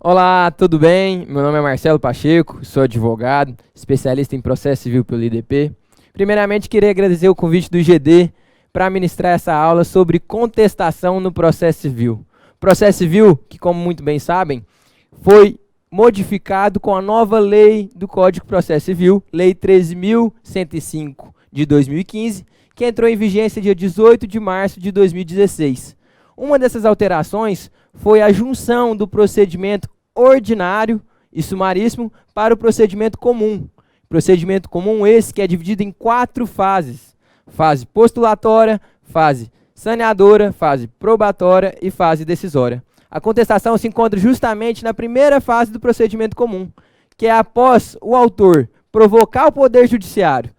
Olá, tudo bem? Meu nome é Marcelo Pacheco, sou advogado, especialista em processo civil pelo IDP. Primeiramente, queria agradecer o convite do IGD para ministrar essa aula sobre contestação no processo civil. Processo civil, que como muito bem sabem, foi modificado com a nova lei do Código de Processo Civil, Lei 13.105 de 2015, que entrou em vigência dia 18 de março de 2016. Uma dessas alterações foi a junção do procedimento ordinário e sumaríssimo para o procedimento comum. Procedimento comum esse que é dividido em 4 fases. Fase postulatória, fase saneadora, fase probatória e fase decisória. A contestação se encontra justamente na primeira fase do procedimento comum, que é após o autor provocar o Poder Judiciário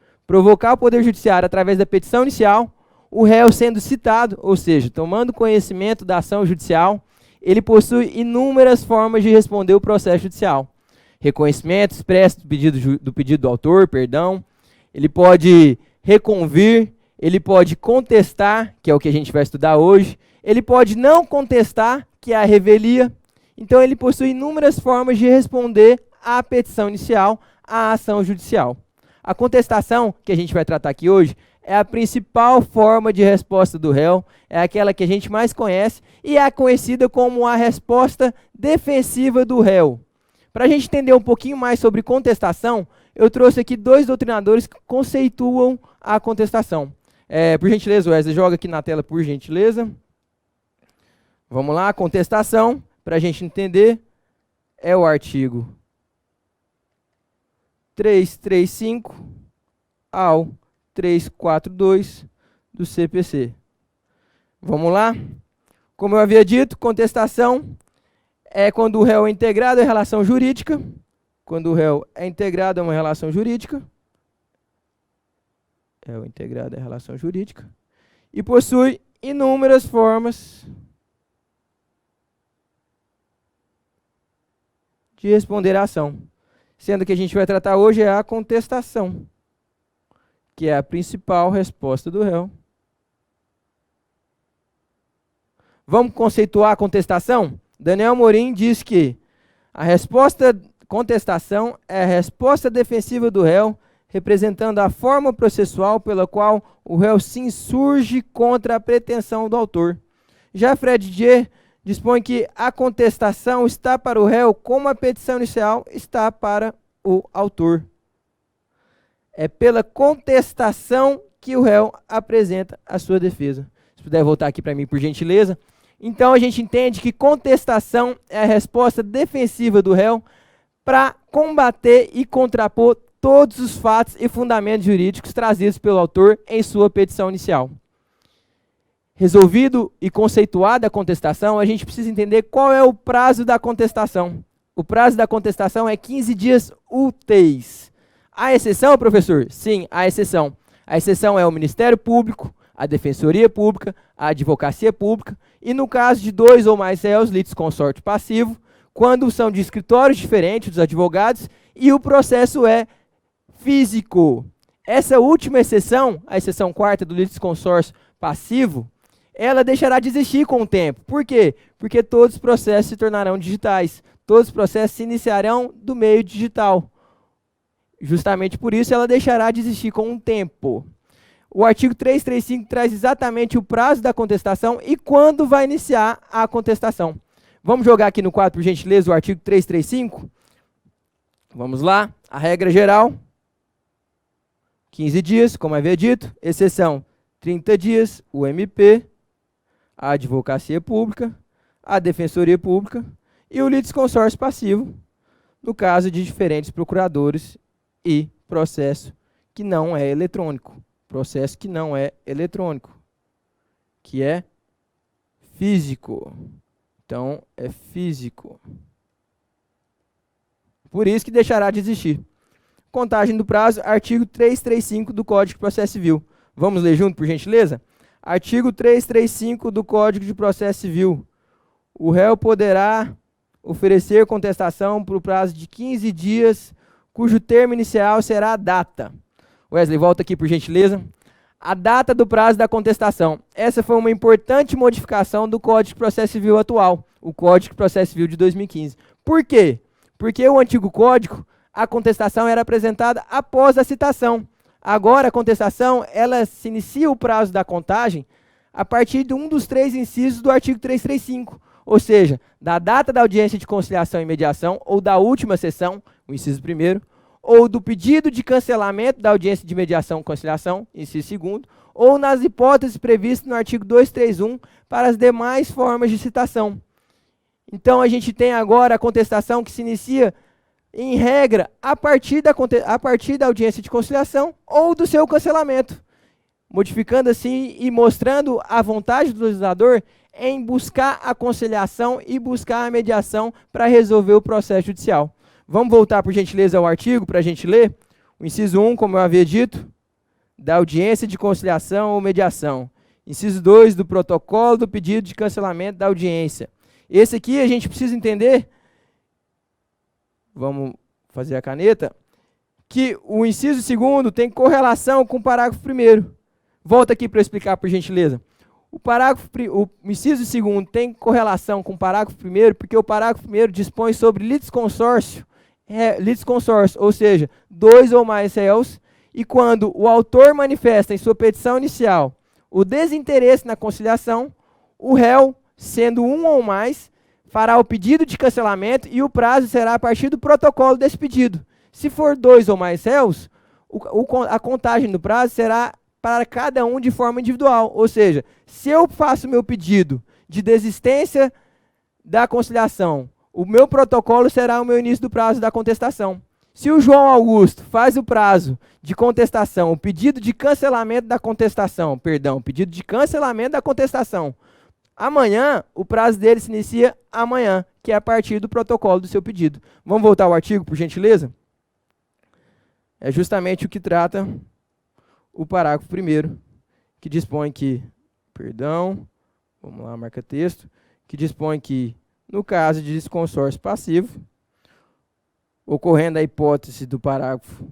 através da petição inicial, o réu sendo citado, ou seja, tomando conhecimento da ação judicial, ele possui inúmeras formas de responder o processo judicial. Reconhecimento expresso do pedido do autor, ele pode reconvir, ele pode contestar, que é o que a gente vai estudar hoje, ele pode não contestar, que é a revelia. Então ele possui inúmeras formas de responder à petição inicial, à ação judicial. A contestação, que a gente vai tratar aqui hoje, é a principal forma de resposta do réu, é aquela que a gente mais conhece e é conhecida como a resposta defensiva do réu. Para a gente entender um pouquinho mais sobre contestação, eu trouxe aqui 2 doutrinadores que conceituam a contestação. Por gentileza, Wesley, joga aqui na tela, por gentileza. Vamos lá, contestação, para a gente entender, é o artigo 335 ao 342 do CPC. Vamos lá? Como eu havia dito, contestação é quando o réu é integrado em relação jurídica. Quando o réu é integrado a uma relação jurídica. Réu integrado em relação jurídica. E possui inúmeras formas de responder à ação. Sendo que a gente vai tratar hoje é a contestação, que é a principal resposta do réu. Vamos conceituar a contestação? Daniel Morim diz que a contestação é a resposta defensiva do réu, representando a forma processual pela qual o réu se insurge contra a pretensão do autor. Já Fred Dier dispõe que a contestação está para o réu como a petição inicial está para o autor. É pela contestação que o réu apresenta a sua defesa. Se puder voltar aqui para mim, por gentileza. Então, a gente entende que contestação é a resposta defensiva do réu para combater e contrapor todos os fatos e fundamentos jurídicos trazidos pelo autor em sua petição inicial. Resolvido e conceituada a contestação, a gente precisa entender qual é o prazo da contestação. O prazo da contestação é 15 dias úteis. Há exceção, professor? Sim, há exceção. A exceção é o Ministério Público, a Defensoria Pública, a Advocacia Pública e, no caso de 2 ou mais réus, litisconsorte passivo, quando são de escritórios diferentes dos advogados e o processo é físico. Essa última exceção, a exceção 4ª do litisconsórcio passivo, ela deixará de existir com o tempo. Por quê? Porque todos os processos se tornarão digitais. Todos os processos se iniciarão do meio digital. Justamente por isso ela deixará de existir com o tempo. O artigo 335 traz exatamente o prazo da contestação e quando vai iniciar a contestação. Vamos jogar aqui no quadro, por gentileza, o artigo 335? Vamos lá. A regra geral, 15 dias, como havia dito. Exceção, 30 dias, o MP, a Advocacia Pública, a Defensoria Pública e o litisconsórcio passivo, no caso de diferentes procuradores e processo que não é eletrônico. Processo que não é eletrônico, que é físico. Então, é físico. Por isso que deixará de existir. Contagem do prazo, artigo 335 do Código de Processo Civil. Vamos ler junto, por gentileza? Artigo 335 do Código de Processo Civil. O réu poderá oferecer contestação por prazo de 15 dias, cujo termo inicial será a data. Wesley, volta aqui, por gentileza. A data do prazo da contestação. Essa foi uma importante modificação do Código de Processo Civil atual, o Código de Processo Civil de 2015. Por quê? Porque o antigo código, a contestação era apresentada após a citação. Agora, a contestação, ela se inicia o prazo da contagem a partir de um dos 3 incisos do artigo 335, ou seja, da data da audiência de conciliação e mediação, ou da última sessão, o inciso 1º, ou do pedido de cancelamento da audiência de mediação e conciliação, inciso 2º, ou nas hipóteses previstas no artigo 231 para as demais formas de citação. Então, a gente tem agora a contestação que se inicia, em regra, a partir da audiência de conciliação ou do seu cancelamento, modificando assim e mostrando a vontade do legislador em buscar a conciliação e buscar a mediação para resolver o processo judicial. Vamos voltar, por gentileza, ao artigo para a gente ler? O inciso 1, como eu havia dito, da audiência de conciliação ou mediação. Inciso 2, do protocolo do pedido de cancelamento da audiência. Esse aqui a gente precisa entender, vamos fazer a caneta, que o inciso 2º tem correlação com o parágrafo 1º. Volta aqui para eu explicar, por gentileza. O inciso 2º tem correlação com o parágrafo 1º, porque o parágrafo 1º dispõe sobre litisconsórcio, ou seja, 2 ou mais réus, e quando o autor manifesta em sua petição inicial o desinteresse na conciliação, o réu, sendo um ou mais, fará o pedido de cancelamento e o prazo será a partir do protocolo desse pedido. Se for 2 ou mais réus, a contagem do prazo será para cada um de forma individual. Ou seja, se eu faço meu pedido de desistência da conciliação, o meu protocolo será o meu início do prazo da contestação. Se o João Augusto faz o prazo de contestação, o pedido de cancelamento da contestação, pedido de cancelamento da contestação, amanhã, o prazo dele se inicia amanhã, que é a partir do protocolo do seu pedido. Vamos voltar ao artigo, por gentileza? É justamente o que trata o parágrafo 1º, que dispõe que, vamos lá, marca texto, que dispõe que, no caso de desconsórcio passivo, ocorrendo a hipótese do parágrafo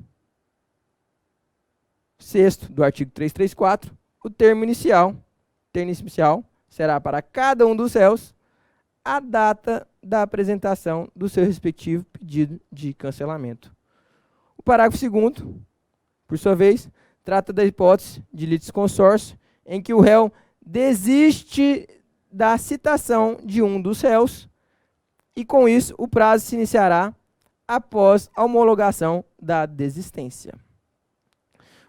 6º do artigo 334, o termo inicial será para cada um dos réus a data da apresentação do seu respectivo pedido de cancelamento. O parágrafo 2º, por sua vez, trata da hipótese de litisconsórcio em que o réu desiste da citação de um dos réus e, com isso, o prazo se iniciará após a homologação da desistência.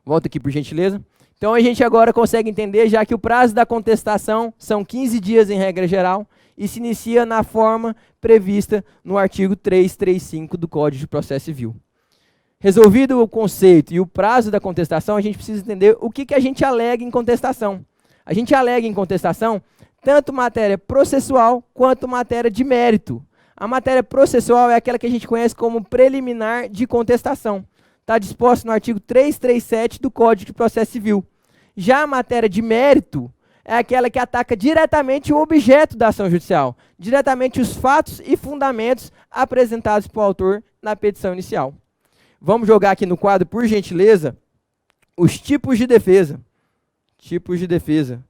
Volta aqui, por gentileza. Então, a gente agora consegue entender, já que o prazo da contestação são 15 dias em regra geral e se inicia na forma prevista no artigo 335 do Código de Processo Civil. Resolvido o conceito e o prazo da contestação, a gente precisa entender o que a gente alega em contestação. A gente alega em contestação tanto matéria processual quanto matéria de mérito. A matéria processual é aquela que a gente conhece como preliminar de contestação. Está disposto no artigo 337 do Código de Processo Civil. Já a matéria de mérito é aquela que ataca diretamente o objeto da ação judicial, diretamente os fatos e fundamentos apresentados pelo autor na petição inicial. Vamos jogar aqui no quadro, por gentileza, os tipos de defesa. Tipos de defesa.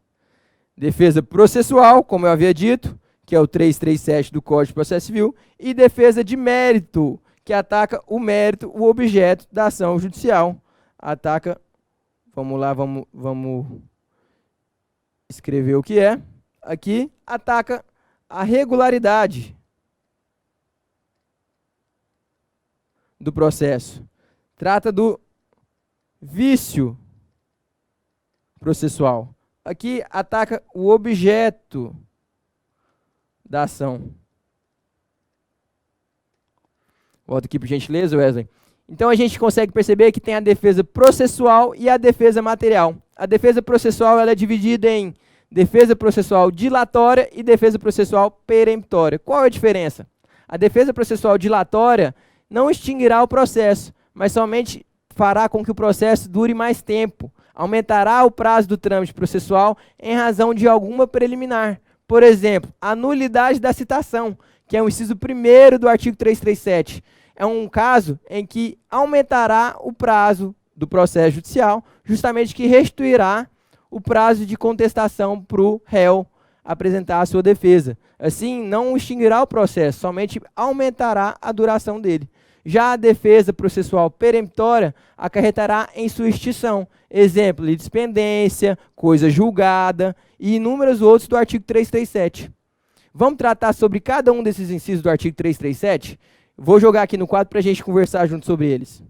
Defesa processual, como eu havia dito, que é o 337 do Código de Processo Civil, e defesa de mérito, que ataca o mérito, o objeto da ação judicial. Ataca, vamos lá, vamos escrever o que é. Aqui, ataca a regularidade do processo. Trata do vício processual. Aqui, ataca o objeto da ação. Volta aqui, por gentileza, Wesley. Então, a gente consegue perceber que tem a defesa processual e a defesa material. A defesa processual ela é dividida em defesa processual dilatória e defesa processual peremptória. Qual é a diferença? A defesa processual dilatória não extinguirá o processo, mas somente fará com que o processo dure mais tempo. Aumentará o prazo do trâmite processual em razão de alguma preliminar. Por exemplo, a nulidade da citação, que é o inciso 1º do artigo 337. É um caso em que aumentará o prazo do processo judicial, justamente que restituirá o prazo de contestação para o réu apresentar a sua defesa. Assim, não extinguirá o processo, somente aumentará a duração dele. Já a defesa processual peremptória acarretará em sua extinção. Exemplo, litispendência, coisa julgada e inúmeros outros do artigo 337. Vamos tratar sobre cada um desses incisos do artigo 337? Vou jogar aqui no quadro para a gente conversar junto sobre eles.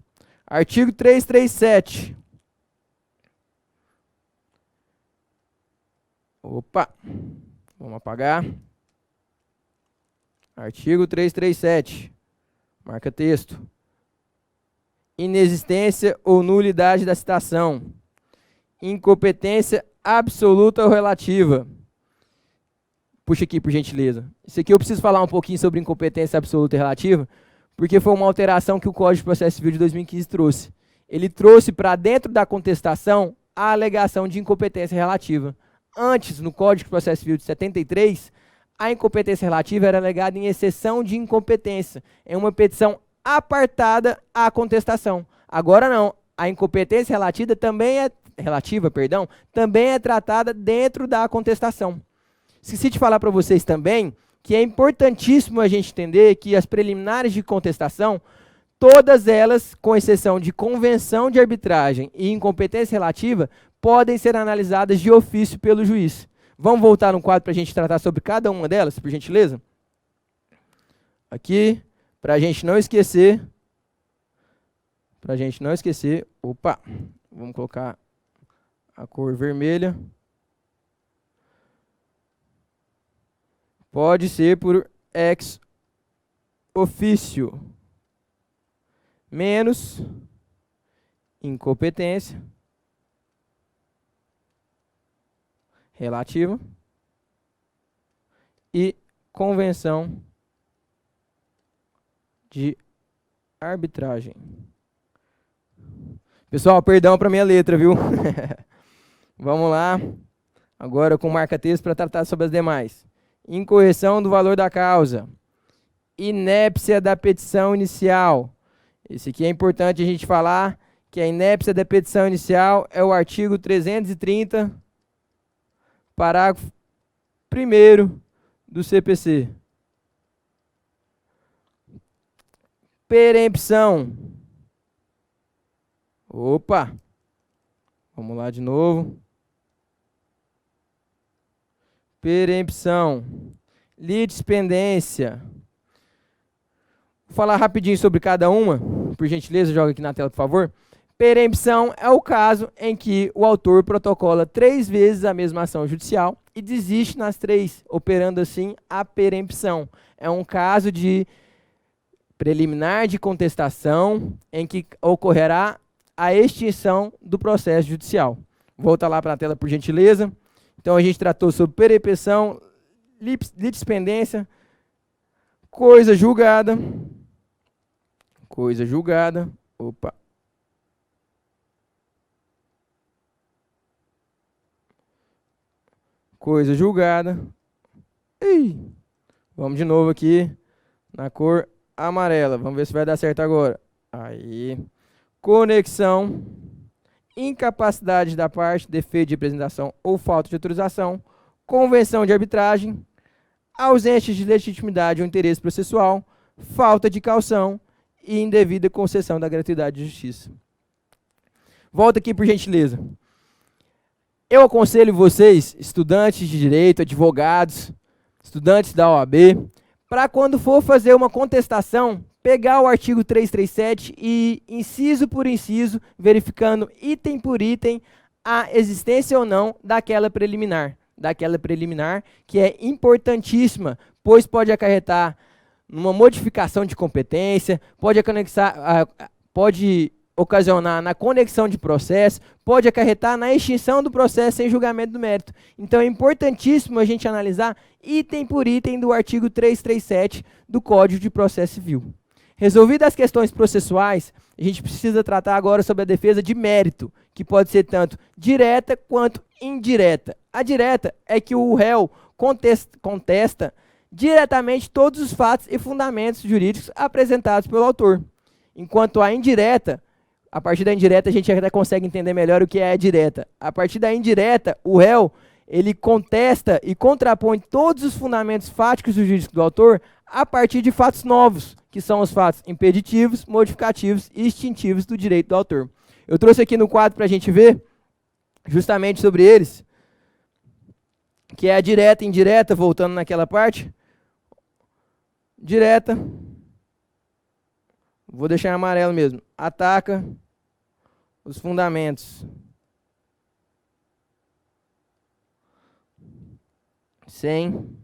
Artigo 337. Opa, vamos apagar. Artigo 337. Marca texto. Inexistência ou nulidade da citação. Incompetência absoluta ou relativa. Puxa aqui, por gentileza. Isso aqui eu preciso falar um pouquinho sobre incompetência absoluta e relativa, porque foi uma alteração que o Código de Processo Civil de 2015 trouxe. Ele trouxe para dentro da contestação a alegação de incompetência relativa. Antes, no Código de Processo Civil de 73, a incompetência relativa era alegada em exceção de incompetência, em uma petição apartada à contestação. Agora não, a incompetência relativa também é tratada dentro da contestação. Esqueci de falar para vocês também que é importantíssimo a gente entender que as preliminares de contestação, todas elas, com exceção de convenção de arbitragem e incompetência relativa, podem ser analisadas de ofício pelo juiz. Vamos voltar no quadro para a gente tratar sobre cada uma delas, por gentileza? Aqui, para a gente não esquecer. Opa, vamos colocar a cor vermelha. Pode ser por ex ofício menos incompetência relativa e convenção de arbitragem. Pessoal, perdão para minha letra, viu? Vamos lá. Agora com marca-texto para tratar sobre as demais. Incorreção do valor da causa. Inépcia da petição inicial. Esse aqui é importante a gente falar que a inépcia da petição inicial é o artigo 330, parágrafo 1º do CPC. Perempção. Opa! Vamos lá de novo. Perempção. Litispendência. Vou falar rapidinho sobre cada uma. Por gentileza, joga aqui na tela, por favor. Perempção é o caso em que o autor protocola 3 vezes a mesma ação judicial e desiste nas 3, operando assim a perempção. É um caso de preliminar de contestação em que ocorrerá a extinção do processo judicial. Volta lá para a tela, por gentileza. Então, a gente tratou sobre perempção, litispendência, coisa julgada. Opa. Coisa julgada. Vamos de novo aqui na cor amarela. Vamos ver se vai dar certo agora. Aí. Conexão. Incapacidade da parte, defeito de apresentação ou falta de autorização. Convenção de arbitragem. Ausência de legitimidade ou interesse processual. Falta de caução e indevida concessão da gratuidade de justiça. Volta aqui, por gentileza. Eu aconselho vocês, estudantes de direito, advogados, estudantes da OAB, para quando for fazer uma contestação, pegar o artigo 337 e, inciso por inciso, verificando item por item a existência ou não daquela preliminar que é importantíssima, pois pode acarretar numa modificação de competência, pode ocasionar na conexão de processo, pode acarretar na extinção do processo sem julgamento do mérito. Então é importantíssimo a gente analisar item por item do artigo 337 do Código de Processo Civil. Resolvidas as questões processuais, a gente precisa tratar agora sobre a defesa de mérito, que pode ser tanto direta quanto indireta. A direta é que o réu contesta diretamente todos os fatos e fundamentos jurídicos apresentados pelo autor. Enquanto a indireta, a partir da indireta a gente até consegue entender melhor o que é a direta. A partir da indireta, o réu ele contesta e contrapõe todos os fundamentos fáticos e jurídicos do autor a partir de fatos novos, que são os fatos impeditivos, modificativos e extintivos do direito do autor. Eu trouxe aqui no quadro para a gente ver justamente sobre eles, que é a direta e indireta, voltando naquela parte. Direta, vou deixar em amarelo mesmo, ataca os fundamentos sem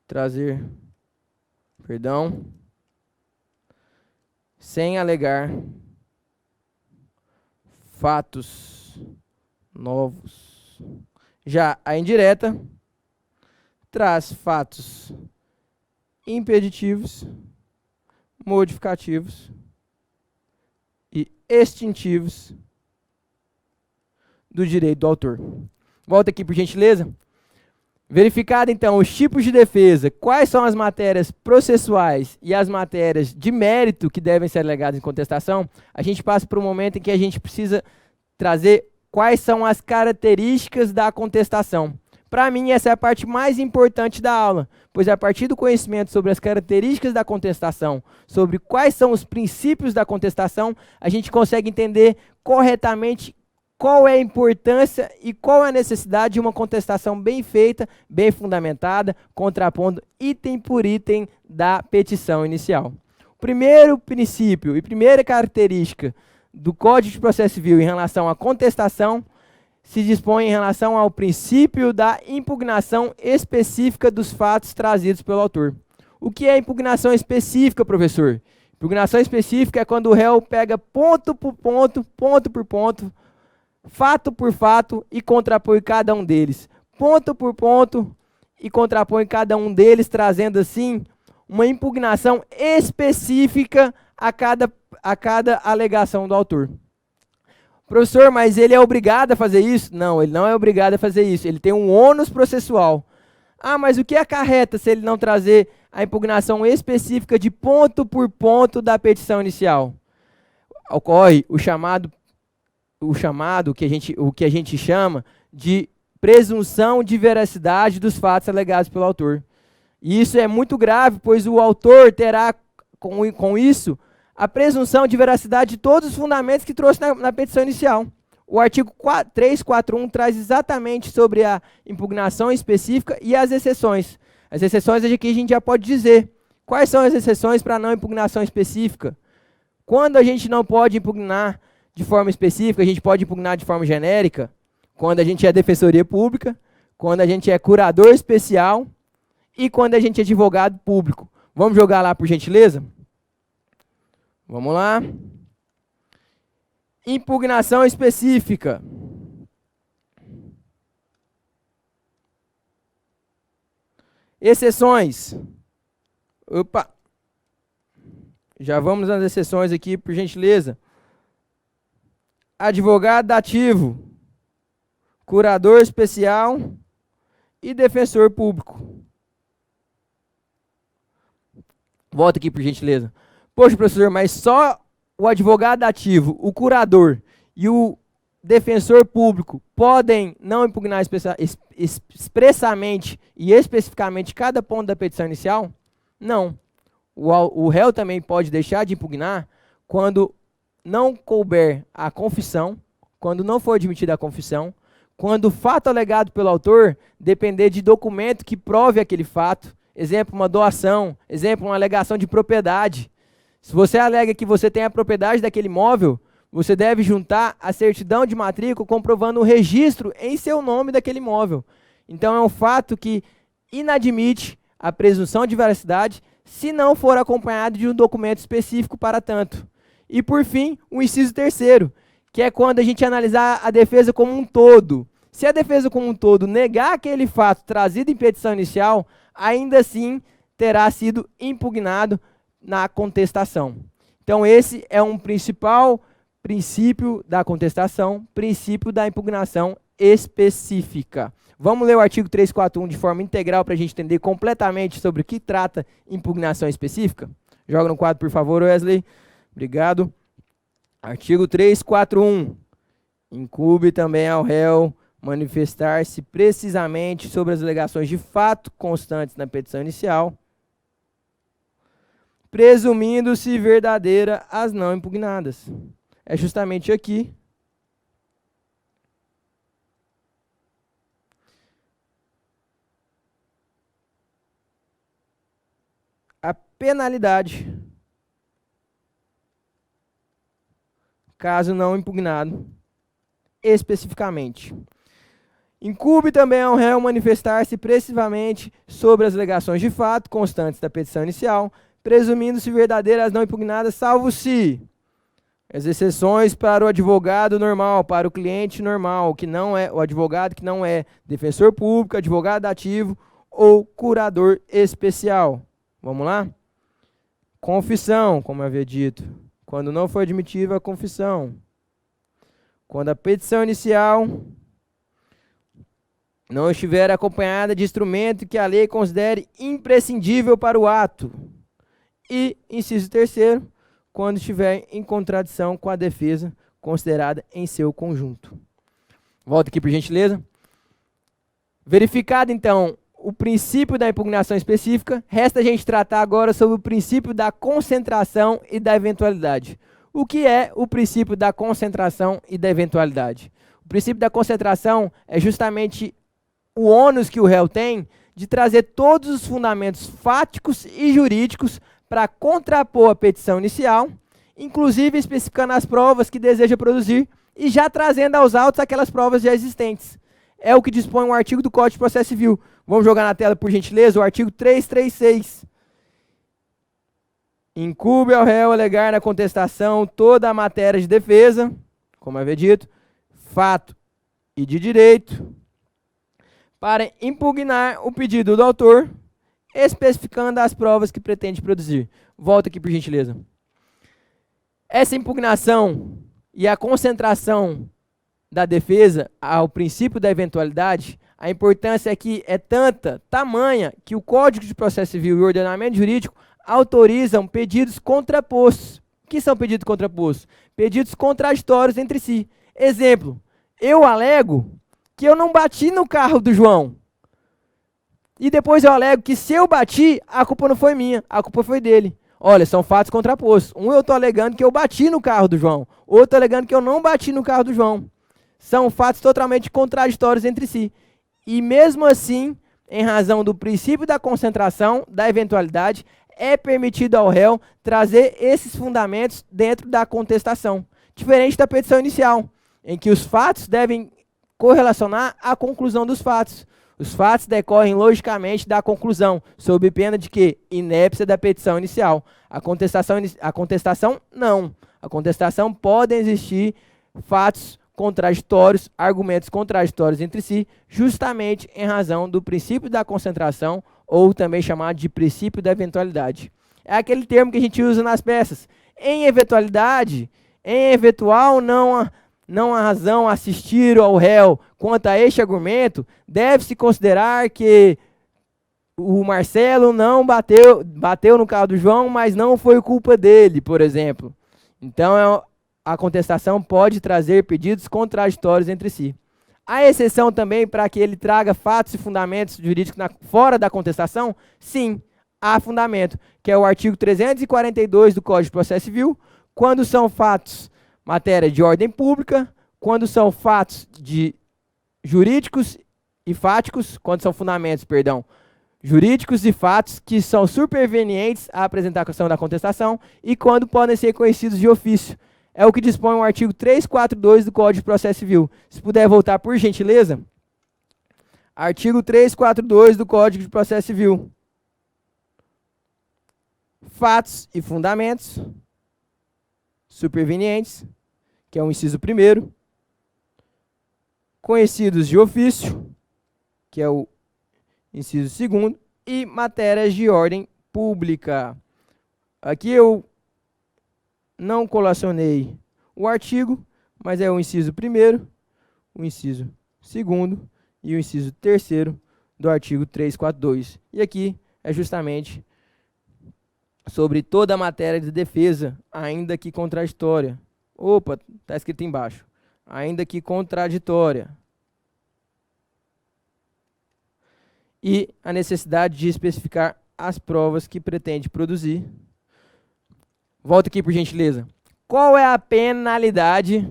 trazer, sem alegar fatos novos. Já a indireta traz fatos impeditivos, modificativos e extintivos do direito do autor. Volta aqui, por gentileza. Verificado, então, os tipos de defesa, quais são as matérias processuais e as matérias de mérito que devem ser alegadas em contestação, a gente passa por um momento em que a gente precisa trazer quais são as características da contestação. Para mim, essa é a parte mais importante da aula, pois a partir do conhecimento sobre as características da contestação, sobre quais são os princípios da contestação, a gente consegue entender corretamente qual é a importância e qual é a necessidade de uma contestação bem feita, bem fundamentada, contrapondo item por item da petição inicial. O primeiro princípio e primeira característica do Código de Processo Civil em relação à contestação se dispõe em relação ao princípio da impugnação específica dos fatos trazidos pelo autor. O que é impugnação específica, professor? Impugnação específica é quando o réu pega ponto por ponto por ponto, fato por fato e contrapõe cada um deles. Ponto por ponto e contrapõe cada um deles, trazendo assim uma impugnação específica a cada alegação do autor. Professor, mas ele é obrigado a fazer isso? Não, ele não é obrigado a fazer isso. Ele tem um ônus processual. Ah, mas o que acarreta se ele não trazer a impugnação específica de ponto por ponto da petição inicial? Ocorre o que a gente chama de presunção de veracidade dos fatos alegados pelo autor. E isso é muito grave, pois o autor terá com isso a presunção de veracidade de todos os fundamentos que trouxe na petição inicial. O artigo 341 traz exatamente sobre a impugnação específica e as exceções. As exceções aqui a gente já pode dizer. Quais são as exceções para não impugnação específica? Quando a gente não pode impugnar de forma específica, a gente pode impugnar de forma genérica, quando a gente é defensoria pública, quando a gente é curador especial e quando a gente é advogado público. Vamos jogar lá, por gentileza? Vamos lá. Impugnação específica. Exceções. Opa. Já vamos nas exceções aqui, por gentileza. Advogado dativo, curador especial e defensor público. Volta aqui, por gentileza. Poxa, professor, mas só o advogado ativo, o curador e o defensor público podem não impugnar expressamente e especificamente cada ponto da petição inicial? Não. O réu também pode deixar de impugnar quando não couber a confissão, quando não for admitida a confissão, quando o fato alegado pelo autor depender de documento que prove aquele fato, exemplo, uma doação, exemplo, uma alegação de propriedade. Se você alega que você tem a propriedade daquele imóvel, você deve juntar a certidão de matrícula comprovando o registro em seu nome daquele imóvel. Então é um fato que inadmite a presunção de veracidade se não for acompanhado de um documento específico para tanto. E por fim, o inciso terceiro, que é quando a gente analisar a defesa como um todo. Se a defesa como um todo negar aquele fato trazido em petição inicial, ainda assim terá sido impugnado na contestação. Então esse é um principal princípio da contestação, princípio da impugnação específica. Vamos ler o artigo 341 de forma integral para a gente entender completamente sobre o que trata impugnação específica? Joga no quadro, por favor, Wesley. Obrigado. Artigo 341. Incumbe também ao réu manifestar-se precisamente sobre as alegações de fato constantes na petição inicial, presumindo-se verdadeira as não impugnadas. É justamente aqui a penalidade, caso não impugnado, especificamente. Incumbe também ao réu manifestar-se precisamente sobre as alegações de fato constantes da petição inicial, presumindo-se verdadeiras as não impugnadas, salvo se as exceções para o advogado normal, para o cliente normal, que não é o advogado que não é defensor público, advogado ativo ou curador especial. Vamos lá? Confissão, como eu havia dito. Quando não for admitida a confissão. Quando a petição inicial não estiver acompanhada de instrumento que a lei considere imprescindível para o ato. E, inciso terceiro, quando estiver em contradição com a defesa considerada em seu conjunto. Volta aqui, por gentileza. Verificado, então, o princípio da impugnação específica, resta a gente tratar agora sobre o princípio da concentração e da eventualidade. O que é o princípio da concentração e da eventualidade? O princípio da concentração é justamente o ônus que o réu tem de trazer todos os fundamentos fáticos e jurídicos para contrapor a petição inicial, inclusive especificando as provas que deseja produzir e já trazendo aos autos aquelas provas já existentes. É o que dispõe o artigo do Código de Processo Civil. Vamos jogar na tela, por gentileza, o artigo 336. Incumbe ao réu alegar na contestação toda a matéria de defesa, como havia dito, fato e de direito, para impugnar o pedido do autor, especificando as provas que pretende produzir. Volta aqui, por gentileza. Essa impugnação e a concentração da defesa ao princípio da eventualidade, a importância aqui é tamanha, que o Código de Processo Civil e o ordenamento jurídico autorizam pedidos contrapostos. O que são pedidos contrapostos? Pedidos contraditórios entre si. Exemplo, eu alego que eu não bati no carro do João. E depois eu alego que se eu bati, a culpa não foi minha, a culpa foi dele. Olha, são fatos contrapostos. Um eu estou alegando que eu bati no carro do João. Outro alegando que eu não bati no carro do João. São fatos totalmente contraditórios entre si. E mesmo assim, em razão do princípio da concentração, da eventualidade, é permitido ao réu trazer esses fundamentos dentro da contestação. Diferente da petição inicial, em que os fatos devem correlacionar à conclusão dos fatos. Os fatos decorrem logicamente da conclusão, sob pena de que? Inépcia da petição inicial. A contestação não. A contestação podem existir fatos contraditórios, argumentos contraditórios entre si, justamente em razão do princípio da concentração, ou também chamado de princípio da eventualidade. É aquele termo que a gente usa nas peças. Em eventualidade, em eventual não há razão a assistir ao réu quanto a este argumento, deve-se considerar que o Marcelo não bateu no carro do João, mas não foi culpa dele, por exemplo. Então, a contestação pode trazer pedidos contraditórios entre si. Há exceção também para que ele traga fatos e fundamentos jurídicos fora da contestação? Sim, há fundamento, que é o artigo 342 do Código de Processo Civil, quando são fatos matéria de ordem pública, quando são fatos jurídicos e fáticos, quando são fundamentos, jurídicos e fatos que são supervenientes à apresentação da contestação e quando podem ser conhecidos de ofício. É o que dispõe o artigo 342 do Código de Processo Civil. Se puder voltar, por gentileza. Artigo 342 do Código de Processo Civil. Fatos e fundamentos supervenientes, que é o inciso 1º, conhecidos de ofício, que é o inciso 2º, e matérias de ordem pública. Aqui eu não colacionei o artigo, mas é o inciso 1º, o inciso 2º e o inciso 3º do artigo 342. E aqui é justamente sobre toda a matéria de defesa, ainda que contraditória. Opa, está escrito embaixo. Ainda que contraditória. e a necessidade de especificar as provas que pretende produzir. Volta aqui, por gentileza. Qual é a penalidade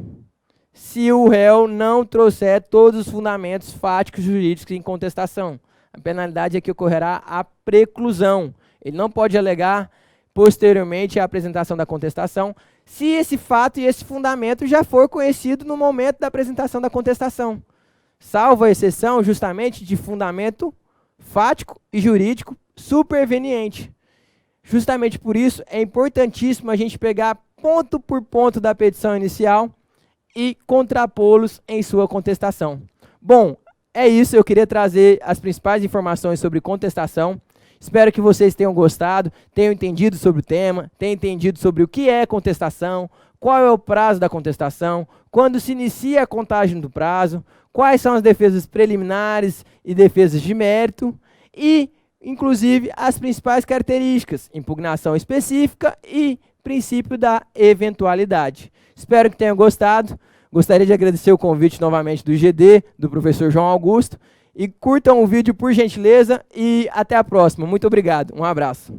se o réu não trouxer todos os fundamentos fáticos e jurídicos em contestação? A penalidade é que ocorrerá a preclusão. Ele não pode alegar posteriormente à apresentação da contestação, se esse fato e esse fundamento já for conhecido no momento da apresentação da contestação, salvo a exceção justamente de fundamento fático e jurídico superveniente. Justamente por isso é importantíssimo a gente pegar ponto por ponto da petição inicial e contrapô-los em sua contestação. Bom, é isso, eu queria trazer as principais informações sobre contestação. Espero que vocês tenham gostado, tenham entendido sobre o tema, tenham entendido sobre o que é contestação, qual é o prazo da contestação, quando se inicia a contagem do prazo, quais são as defesas preliminares e defesas de mérito e, inclusive, as principais características, impugnação específica e princípio da eventualidade. Espero que tenham gostado. Gostaria de agradecer o convite novamente do GD, do professor João Augusto. E curtam o vídeo por gentileza e até a próxima. Muito obrigado. Um abraço.